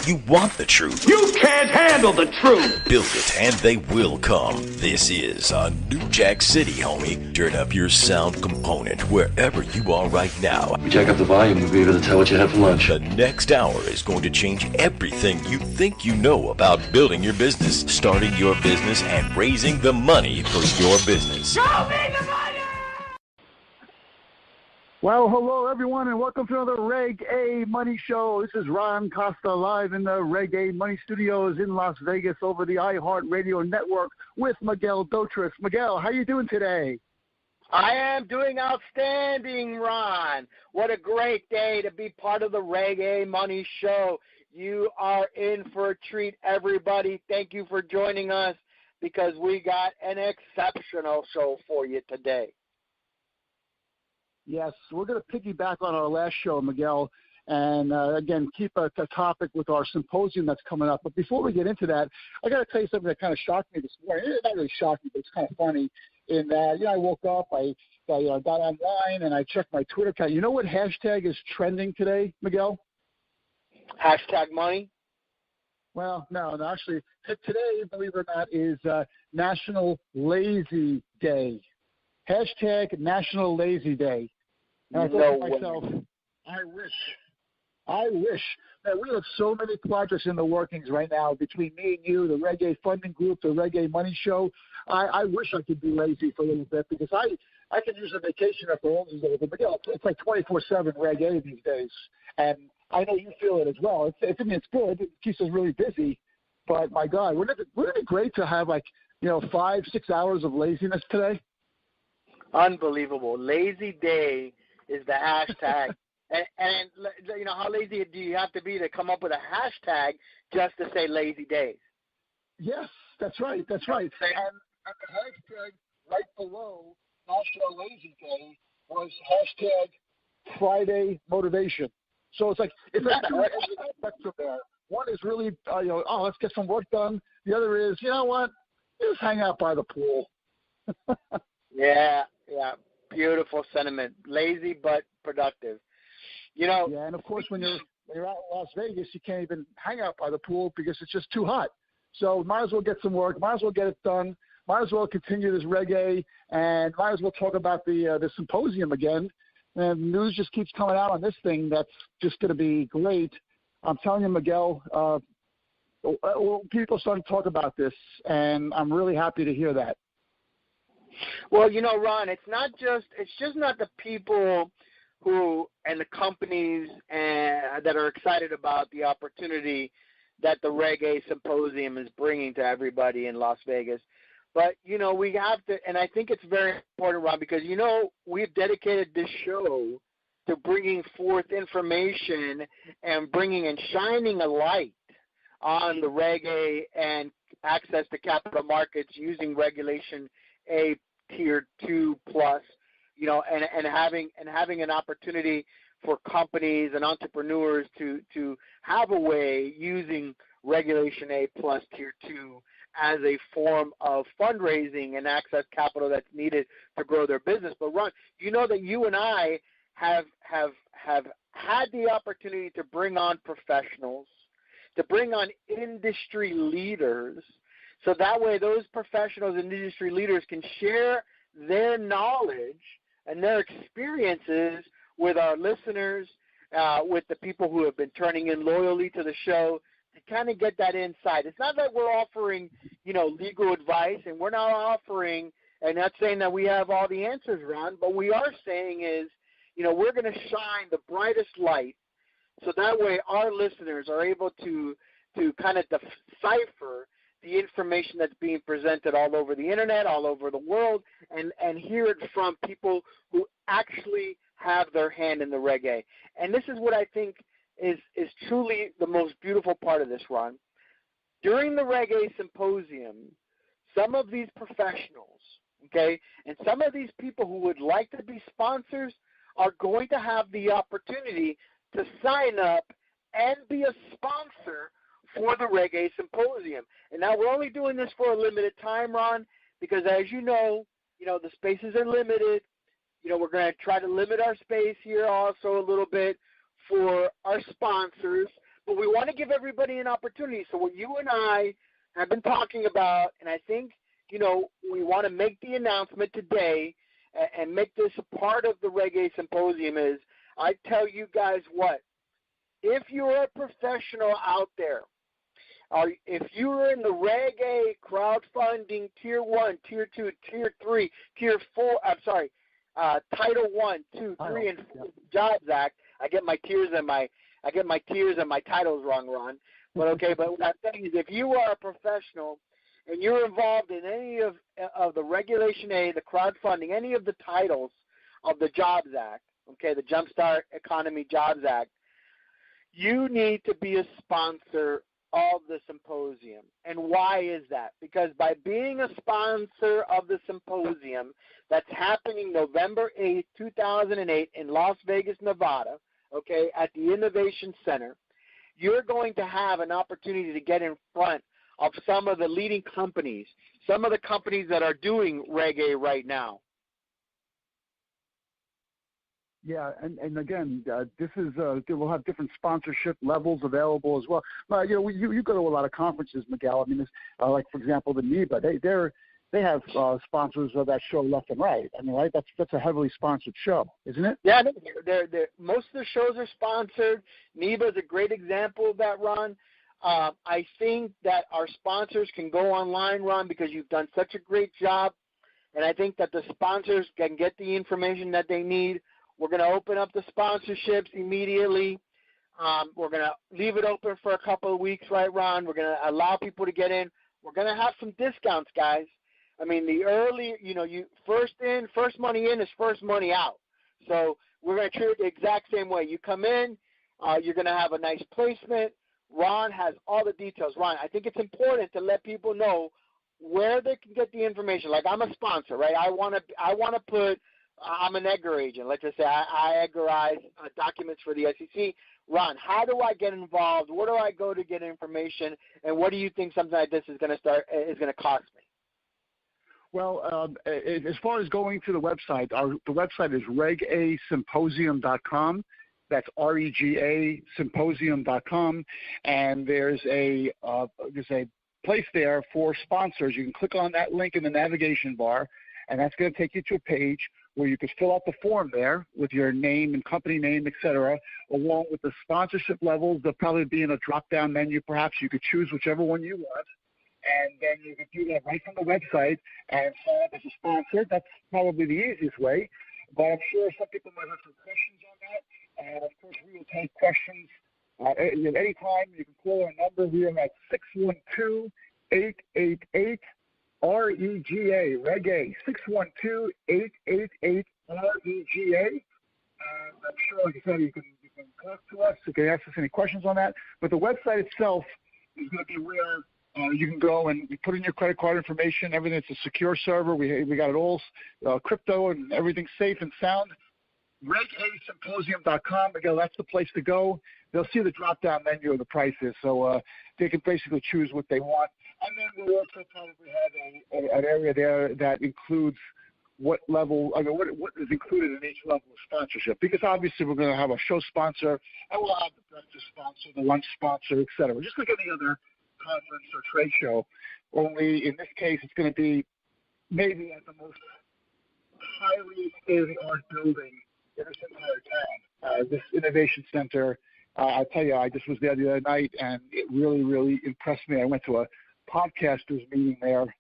You want the truth. You can't handle the truth. Build it and they will come. This is a New Jack City, homie. Turn up your sound component wherever you are right now. We jack up the volume, we'll be able to tell what you had for lunch. The next hour is going to change everything you think you know about building your business, starting your business, and raising the money for your business. Show me the money! Well, hello, everyone, and welcome to another Reg.A Money Show. This is Ron Costa live in the Reg.A Money Studios in Las Vegas over the iHeartRadio network with Miguel Dotris. Miguel, how you doing today? I am doing outstanding, Ron. What a great day to be part of the Reg.A Money Show. You are in for a treat, everybody. Thank you for joining us because we got an exceptional show for you today. Yes, we're going to piggyback on our last show, Miguel, and again, keep a topic with our symposium that's coming up. But before we get into that, I got to tell you something that kind of shocked me this morning. It's not really shocking, but it's kind of funny. In that, I woke up, I got online, and I checked my Twitter account. You know what hashtag is trending today, Miguel? Hashtag money? Well, no, actually, today, believe it or not, is National Lazy Day. Hashtag National Lazy Day. And I thought to myself, I wish that we have so many projects in the workings right now between me and you, the Reg.A Funding Group, the Reg.A Money Show. I wish I could be lazy for a little bit because I could use a vacation after all these days. But Miguel, it's like 24/7 Reg.A these days. And I know you feel it as well. It's good. It keeps us really busy. But, my God, wouldn't it be great to have 5-6 hours of laziness today? Unbelievable. Lazy Day is the hashtag. and how lazy do you have to be to come up with a hashtag just to say lazy days? Yes, that's right. And the hashtag right below National Lazy Day was hashtag Friday Motivation. So it's two ends of the spectrum there. One is really, let's get some work done. The other is, you know what, just hang out by the pool. Yeah, beautiful sentiment. Lazy but productive. Yeah, and of course when you're out in Las Vegas, you can't even hang out by the pool because it's just too hot. So might as well get some work, might as well get it done, might as well continue this Reg.A, and might as well talk about the symposium again. And news just keeps coming out on this thing that's just going to be great. I'm telling you, Miguel, people are starting to talk about this, and I'm really happy to hear that. Well, Ron, it's just not the people who and the companies that are excited about the opportunity that the Reg.A Symposium is bringing to everybody in Las Vegas. But, we have to, and I think it's very important, Ron, because, we've dedicated this show to bringing forth information and bringing and shining a light on the Reg.A and access to capital markets using Regulation A Tier 2 plus, and having an opportunity for companies and entrepreneurs to have a way using Regulation A plus Tier 2 as a form of fundraising and access capital that's needed to grow their business. But Ron, that you and I have had the opportunity to bring on professionals, to bring on industry leaders, so that way those professionals and industry leaders can share their knowledge and their experiences with our listeners, with the people who have been turning in loyally to the show, to kind of get that insight. It's not that we're offering, legal advice, and we're not offering, and not saying that we have all the answers, Ron, but we are saying is, we're going to shine the brightest light so that way our listeners are able to kind of decipher the information that's being presented all over the internet, all over the world, and hear it from people who actually have their hand in the Reg.A. And this is what I think is truly the most beautiful part of this, Ron. During the Reg.A Symposium, some of these professionals, and some of these people who would like to be sponsors are going to have the opportunity to sign up and be a sponsor for the Reg.A Symposium. And now we're only doing this for a limited time, Ron, because as you know, the spaces are limited. We're going to try to limit our space here also a little bit for our sponsors but we want to give everybody an opportunity. So what you and I have been talking about, and I think, we want to make the announcement today and make this a part of the Reg.A Symposium is, I tell you guys what, if you're a professional out there, if you're in the Reg.A crowdfunding Tier 1, Tier 2, Tier 3, Tier 4, Title 1, 2, 3, and 4 Jobs Act, I get my tiers and my titles wrong, Ron. But okay, but what I'm saying is if you are a professional and you're involved in any of the Regulation A, the crowdfunding, any of the titles of the Jobs Act, okay, the Jumpstart Economy Jobs Act, you need to be a sponsor of the symposium. And why is that? Because by being a sponsor of the symposium that's happening November 8th, 2008 in Las Vegas, Nevada, okay, at the Innovation Center, you're going to have an opportunity to get in front of some of the leading companies, some of the companies that are doing Reg.A right now. Yeah, and again, this is we'll have different sponsorship levels available as well. You go to a lot of conferences, Miguel. I mean, like for example, the NEBA, they have sponsors of that show left and right. I mean, right? That's a heavily sponsored show, isn't it? Yeah, they're most of the shows are sponsored. NEBA is a great example of that, Ron. I think that our sponsors can go online, Ron, because you've done such a great job, and I think that the sponsors can get the information that they need. We're going to open up the sponsorships immediately. We're going to leave it open for a couple of weeks, right, Ron? We're going to allow people to get in. We're going to have some discounts, guys. I mean, the early, you first money in is first money out. So we're going to treat it the exact same way. You come in, you're going to have a nice placement. Ron has all the details. Ron, I think it's important to let people know where they can get the information. Like, I'm a sponsor, right? I want to put. I'm an EDGAR agent. Let's just say I EDGARize documents for the SEC. Ron, how do I get involved? Where do I go to get information? And what do you think something like this is going to cost me? Well, as far as going to the website, the website is reg-asymposium.com. That's REGA symposium.com, and there's a place there for sponsors. You can click on that link in the navigation bar, and that's going to take you to a page where you can fill out the form there with your name and company name, et cetera, along with the sponsorship levels. There'll probably be in a drop-down menu. Perhaps you could choose whichever one you want, and then you can do that right from the website and sign up as a sponsor. That's probably the easiest way, but I'm sure some people might have some questions on that. And, of course, we will take questions at any time. You can call our number here at 612-888-REGA, Reg.A, 612-888-REGA. I'm sure, like I said, you can talk to us. You can ask us any questions on that. But the website itself is going to be where you can go and put in your credit card information. Everything. It's a secure server. We got it all crypto and everything's safe and sound. reg-asymposium.com. Again, that's the place to go. They'll see the drop-down menu of the prices, so they can basically choose what they want. And then we'll also probably have an area there that includes what level, what is included in each level of sponsorship. Because obviously we're going to have a show sponsor, and we'll have the breakfast sponsor, the lunch sponsor, et cetera. Just like any other conference or trade show, only in this case it's going to be maybe at the most highly state-of-the-art building in this entire town. This Innovation Center, I tell you, I just was there the other night, and it really, really impressed me. I went to a podcasters meeting there,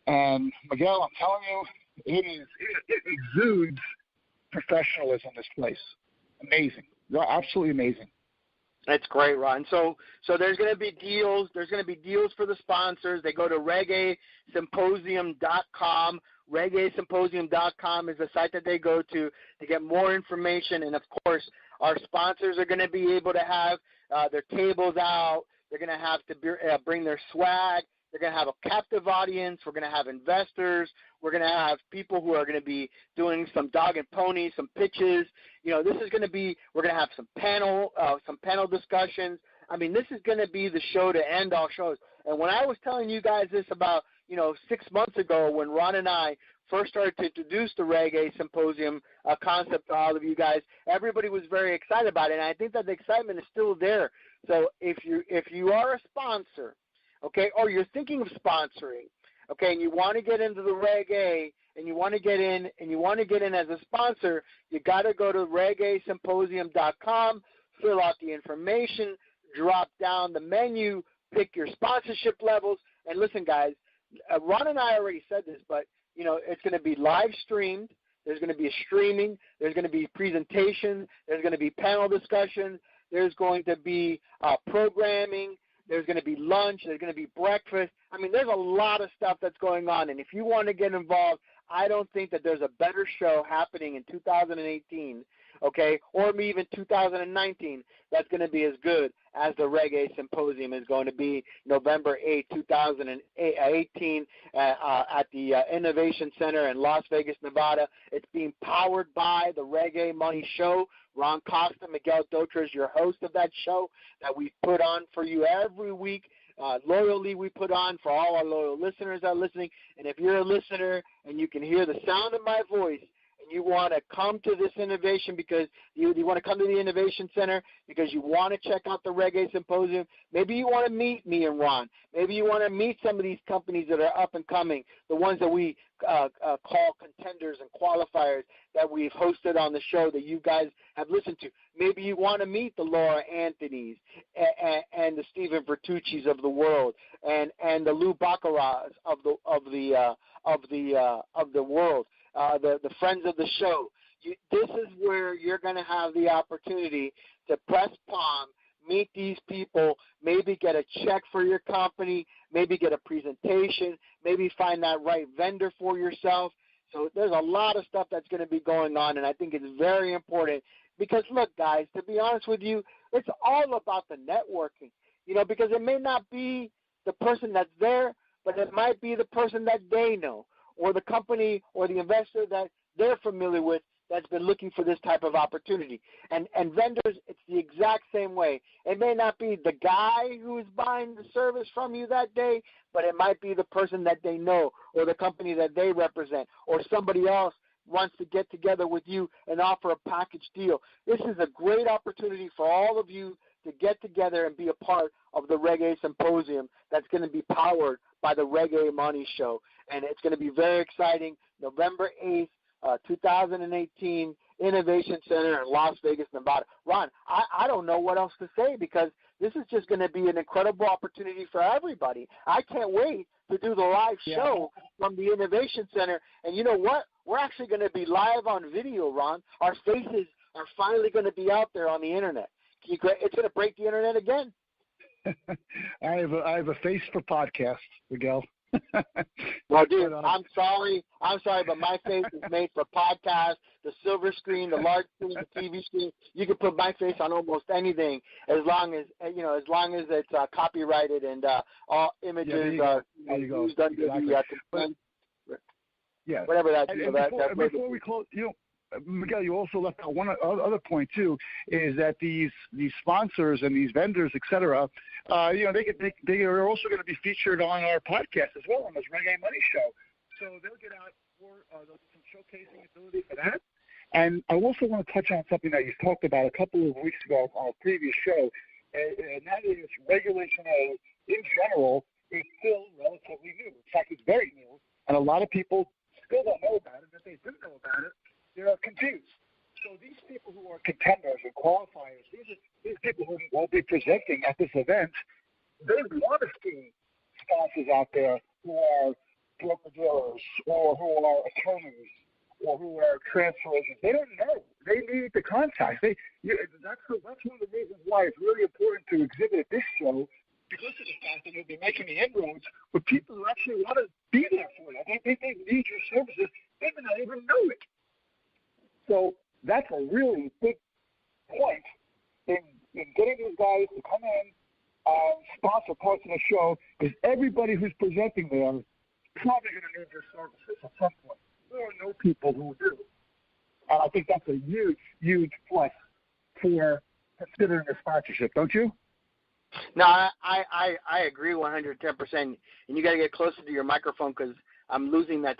and Miguel, I'm telling you, it exudes professionalism, this place. Amazing. Absolutely amazing. That's great, Ron. So there's going to be deals. There's going to be deals for the sponsors. They go to reg-asymposium.com. reg-asymposium.com is the site that they go to get more information. And, of course, our sponsors are going to be able to have their tables out. They're going to have to bring their swag. They're going to have a captive audience. We're going to have investors. We're going to have people who are going to be doing some dog and pony, some pitches. This is going to be – we're going to have some panel discussions. I mean, this is going to be the show to end all shows. And when I was telling you guys this about, 6 months ago when Ron and I first started to introduce the Reg.A symposium concept to all of you guys, everybody was very excited about it, and I think that the excitement is still there. So if you are a sponsor, okay, or you're thinking of sponsoring, okay, and you want to get into the Reg.A and you want to get in as a sponsor, you got to go to reg-asymposium.com, fill out the information, drop down the menu, pick your sponsorship levels, and listen, guys, Ron and I already said this, but it's going to be live streamed. There's going to be a streaming. There's going to be presentations. There's going to be panel discussions. There's going to be programming. There's going to be lunch. There's going to be breakfast. I mean, there's a lot of stuff that's going on. And if you want to get involved, I don't think that there's a better show happening in 2018, okay, or even 2019 that's going to be as good as the Reg.A Symposium is going to be November 8, 2018 at the Innovation Center in Las Vegas, Nevada. It's being powered by the Reg.A Money Show. Ron Costa, Miguel Dotra is your host of that show that we put on for you every week. Loyally we put on for all our loyal listeners that are listening. And if you're a listener and you can hear the sound of my voice and you want to come to this innovation because you want to come to the Innovation Center because you want to check out the Reg.A Symposium, maybe you want to meet me and Ron. Maybe you want to meet some of these companies that are up and coming, the ones that we call contenders and qualifiers that we've hosted on the show that you guys have listened to. Maybe you want to meet the Laura Anthony's and the Stephen Bertucci's of the world and the Lou Baccaras of the world, the friends of the show. This is where you're going to have the opportunity to press palm, meet these people, maybe get a check for your company, maybe get a presentation, maybe find that right vendor for yourself. So there's a lot of stuff that's going to be going on, and I think it's very important because, look, guys, to be honest with you, it's all about the networking, because it may not be the person that's there, but it might be the person that they know or the company or the investor that they're familiar with that's been looking for this type of opportunity. And vendors, it's the exact same way. It may not be the guy who is buying the service from you that day, but it might be the person that they know or the company that they represent or somebody else wants to get together with you and offer a package deal. This is a great opportunity for all of you to get together and be a part of the Reg.A Symposium that's going to be powered by the Reg.A Money Show. And it's going to be very exciting, November 8th, 2018, Innovation Center in Las Vegas, Nevada. Ron, I don't know what else to say because this is just going to be an incredible opportunity for everybody. I can't wait to do the live show from the Innovation Center. And you know what? We're actually going to be live on video, Ron. Our faces are finally going to be out there on the Internet. It's going to break the Internet again. I have a face for podcasts, Miguel. Well, dude, I'm sorry, but my face is made for podcasts, the silver screen, the large screen, the TV screen. You can put my face on almost anything as long as it's copyrighted and all images are used under the consent. Yeah. Whatever that. Before we close, Miguel, you also left out one other point too, is that these sponsors and these vendors, et cetera, they are also going to be featured on our podcast as well on this Reg.A Money Show. So they'll get out for some showcasing ability for that. And I also want to touch on something that you talked about a couple of weeks ago on a previous show, and that is Regulation A in general is still relatively new. In fact, it's very new, and a lot of people still don't know about it. If they do know about it, they're confused. So these people who are contenders and qualifiers, these people who will be presenting at this event, they want to see sponsors out there who are broker-dealers or who are attorneys or who are transfer agents. They don't know. They need the contacts. That's one of the reasons why it's really important to exhibit at this show, because of the fact that you'll be making the inroads with people who actually want to be there for you. They need your services. They may not even know it. So that's a really big point in getting these guys to come in and sponsor parts of the show, because everybody who's presenting there is probably going to need your services at some point. There are no people who do. And I think that's a huge, huge plus for considering a sponsorship, don't you? No, I agree 110%. And you got to get closer to your microphone because I'm losing that